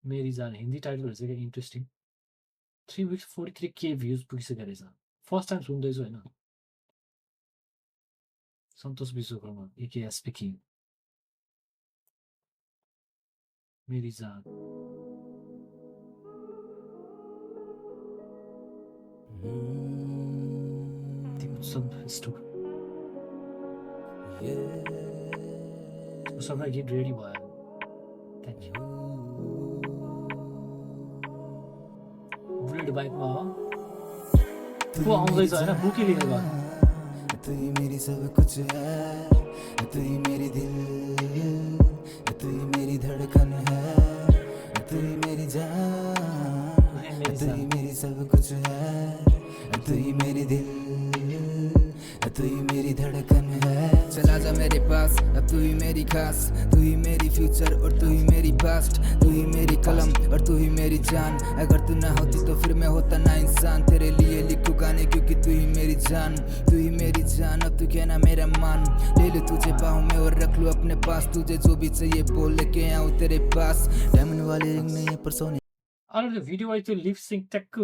मेरी जान हिन्दी टाइटलहरू चाहिँ क्या इन्ट्रेस्टिङ 3 weeks 43K भ्युज पुगिसकेको रहेछ फर्स्ट टाइम सुन्दैछु होइन सन्तोष विश्वकर्मा एके स्पिकिङ मेरी जान तिम्रो सब स्टोर सबै गीत रेडी भयो थ्याङ्क यू बुलेट बाइकमा हो को आउँदैछ होइन बुकी लिएर गयो तू ही मेरी सब कुछ है तू ही मेरी दिल तू ही मेरी धड़कन है तू ही मेरी जान तू ही मेरी सब कुछ है तू ही मेरी दिल तू ही मेरी धड़कन है चला जा मेरे पास अब तू ही मेरी खास तू ही मेरी फ्यूचर और तू ही मेरी पास्ट तू ही मेरी कलम और तू ही मेरी जान अगर तू ना होती तो फिर मैं होता ना इंसान तेरे लिए लिखूं गाने क्योंकि तू ही मेरी जान तू ही मेरी जान अब तू कहना मेरा मान ले लूं तुझे बाहों में और रख लूं अपने पास तुझे जो भी चाहिए बोल लेके आऊं तेरे पास डायमंड वाले रिंग नहीं पर सोने अरू त्यो भिडियो वाइज त्यो लिप सिङ्क ट्याक्क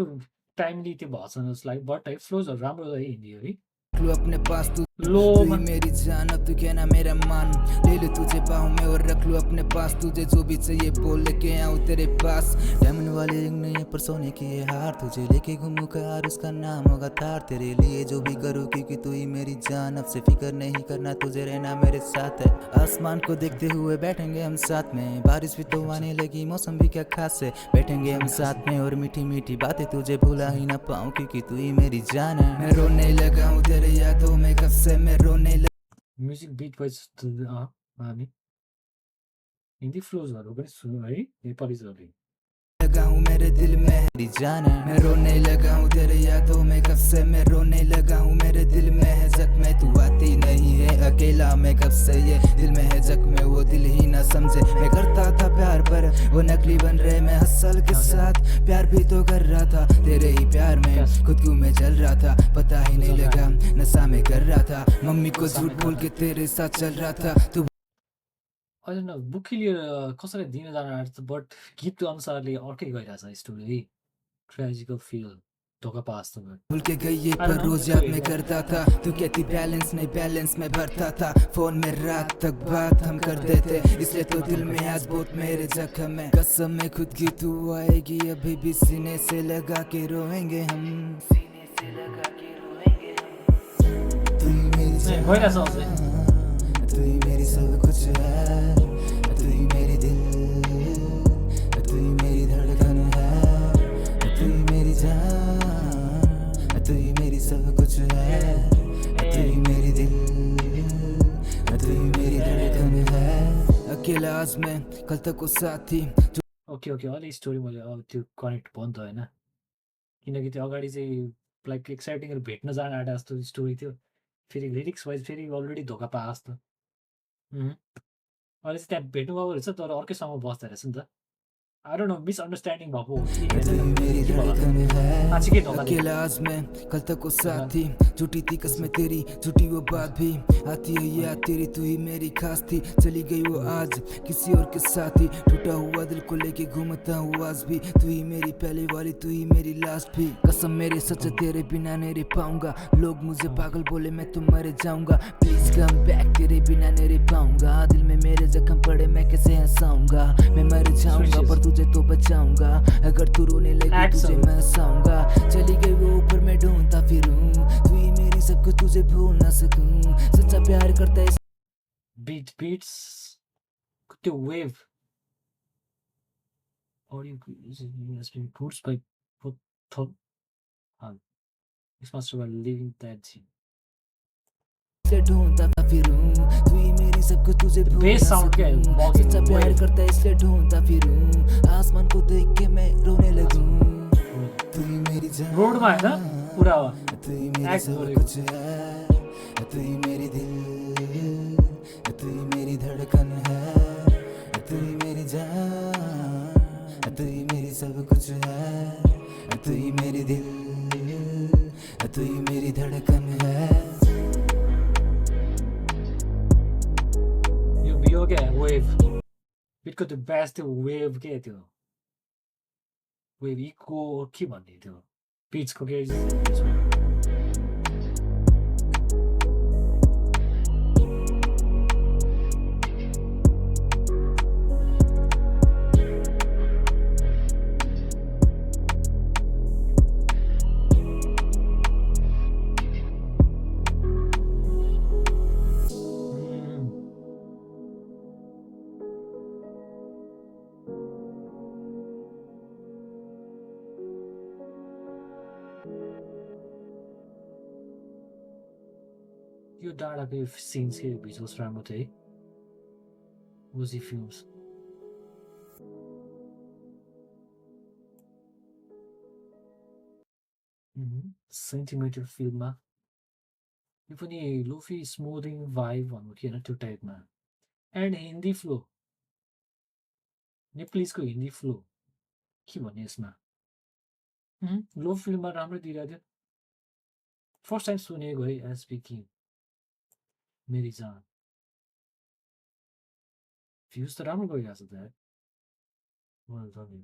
टाइमली त्यो भएको छ जस्तो लाग्यो बट है फ्लोजहरू राम्रो है हिन्दी है अपने पास तू लो ही मेरी जान अब तू कहना मेरा मान ले लूं तुझे बाहों में और रख लूं अपने पास तुझे जो भी चाहिए बोल लेके आऊं तेरे पास डायमंड वाले रिंग नहीं है पर सोने की ये हार तुझे लेके घूमूं कार उसका नाम होगा थार तेरे लिए जो भी करूं क्योंकि तू ही मेरी जान अब से फिक्र नहीं करना तुझे रहना मेरे साथ है आसमान को देखते हुए बैठेंगे हम साथ में बारिश भी तो आने लगी मौसम भी क्या खास है बैठेंगे हम साथ में और मीठी मीठी बातें तुझे भुला ही ना पाऊं क्योंकि तू ही मेरी जान है मैं रोने लगा हूं तेरे यादों में कब से मैं रोने म्युजिक बिट वाइज हामी हिन्दी फ्लोजहरू पनि सुन्नु है नेपालीजहरूले लगा हूँ मेरे दिल में है जान है मैं रोने लगा हूँ तेरे यादों में कब से मैं रोने लगा हूँ मेरे दिल में है जख्म तू आती नहीं है अकेला मैं कब से ये दिल में है जख्म वो दिल ही ना समझे मैं करता था प्यार पर वो नकली बन रहे मैं हसल के साथ प्यार भी तो कर रहा था तेरे ही प्यार में खुद क्यों मैं जल रहा था पता ही नहीं लगा नशा में कर रहा था मम्मी को झूठ बोल के तेरे साथ चल रहा था तू अहिले बुकी लिएर कसैलाई दिन जान आँट्छ बट गीतको अनुसारले अर्कै गइरहेछ स्टोरी है ट्रेजिकल फिल धोका पास त भूल के गई ये पर रोज याद में करता था तू कहती बैलेंस नहीं बैलेंस में भरता था फोन में रात तक बात हम कर देते इसलिए तो दिल में आज बहुत मेरे जख्म है कसम है खुद की तू आएगी अभी भी सीने से लगा के रोएंगे हम सीने से लगा के रोएंगे हम तू ही मेरी गइरहेछ तू ही मेरी सब कुछ है तू ही मेरी दिल तू ही मेरी धड़कन है तू ही मेरी जान तू ही मेरी सब कुछ है तू ही मेरी दिल तू ही मेरी धड़कन है अकेला आज मैं कल तक वो साथ थी ओके ओके अलि स्टोरी मैले अब त्यो कनेक्ट भयो नि त होइन किनकि त्यो अगाडि चाहिँ लाइक एक्साइटिङ भेट्न जान आँटे जस्तो स्टोरी थियो फेरि लिरिक्स वाइज फेरि अलरेडी धोका पाए जस्तो अहिले चाहिँ त्यहाँ भेट्नुभएको रहेछ तर अर्कैसँग बस्दो रहेछ नि त I don't know, मिसअन्डरस्ट्यान्डिङ भएको हो कि आजकै धोका अकेला आज मैं कल तक वो साथ थी झूठी थी कसमें तेरी झूठी वो बात भी आती है याद तेरी तू ही मेरी खास थी चली गई वो आज किसी और के साथ ही टूटा हुआ दिल को लेके घूमता हूँ आज भी तू ही मेरी पहली वाली तू ही मेरी लास्ट भी कसम मेरे सच तेरे बिना नहीं रह पाऊंगा लोग मुझे पागल बोले मैं तो मर जाऊंगा प्लीज कम बैक तेरे बिना नहीं रह पाऊंगा दिल में मेरे जख्म पड़े मैं कैसे हंसाऊंगा मैं मर जाऊंगा पर तुझे तो बचाऊंगा अगर तू रोने लगी तुझे मैं हंसाऊंगा चली गई वो ऊपर मैं ढूंढता फिरूं तू ही मेरी सब कुछ तुझे भूल ना सकूं सच्चा प्यार करता है beats त्यो wave audio has been produced by both it's mastered by Living Dead Scene. से ढूंढता फिरूं तू ही मेरी सब कुछ तुझे भूल बेस ना साउंड क्या है सकूं सच्चा प्यार करता है इसलिए ढूंढता फिरूं आसमान को देख के मैं रोने लगूं तू ही मेरी जान रोड में है ना पूरा तू ही मेरी सब कुछ है तू ही मेरी दिल तू ही मेरी धड़कन है तू ही मेरी जान तू ही मेरी सब कुछ है तू ही मेरी दिल तू ही मेरी धड़कन है यो क्या वेव बिटको त्यो ब्यास त्यो वेभ के थियो वेभ इको के भन्ने त्यो पिचको के त्यसमा उम्, यो डाँडाको सिन्स के भिजुअल्स राम्रो थियो है, ओजी फिल्म्स। सेन्टिमेन्टल फिल्ममा यो पनि लोफी स्मुदिङ भाइब भन्नु कि होइन त्यो टाइपमा। एन्ड हिन्दी फ्लो, नेप्लिजको हिन्दी फ्लो के भन्ने यसमा? लो फिल्ममा राम्रै दिइरहेको थियो। फर्स्ट टाइम सुनेको है एज स्पिकिङ मेरी जान। भ्युज त राम्रो गइरहेको छ त यार। Well done you.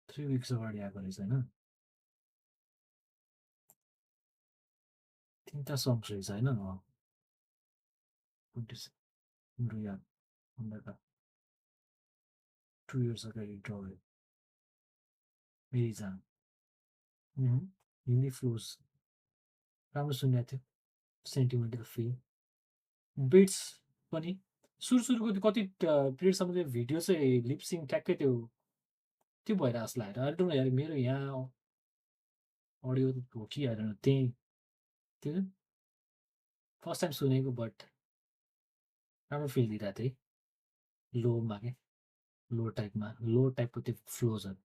3 विक्स अगाडि आएको रहेछ होइन? 3टा सङ्ग्स रहेछ होइन? 26 मेरो याद भन्दा 2 इयर्स अगाडि ड्र भयो मेरी जान। हिन्दी फ्लोज राम्रो सुनेको थियो, सेन्टिमेन्टल फिल्म। बिट्स पनि सुरु-सुरुको त्यो कति पिरियडसम्म त्यो भिडियो चाहिँ लिप सिङ्क ठ्याक्कै त्यो त्यो भइरहेको जस्तो लागेर आई डोन्ट नो यार मेरो यहाँ अडियो हो कि आई डोन्ट नो त्यही त्यो फर्स्ट टाइम सुनेको बट राम्रो फिल दिइरहेको थियो है, लोमा के लो टाइपमा, लो टाइपको त्यो फ्लोजहरू।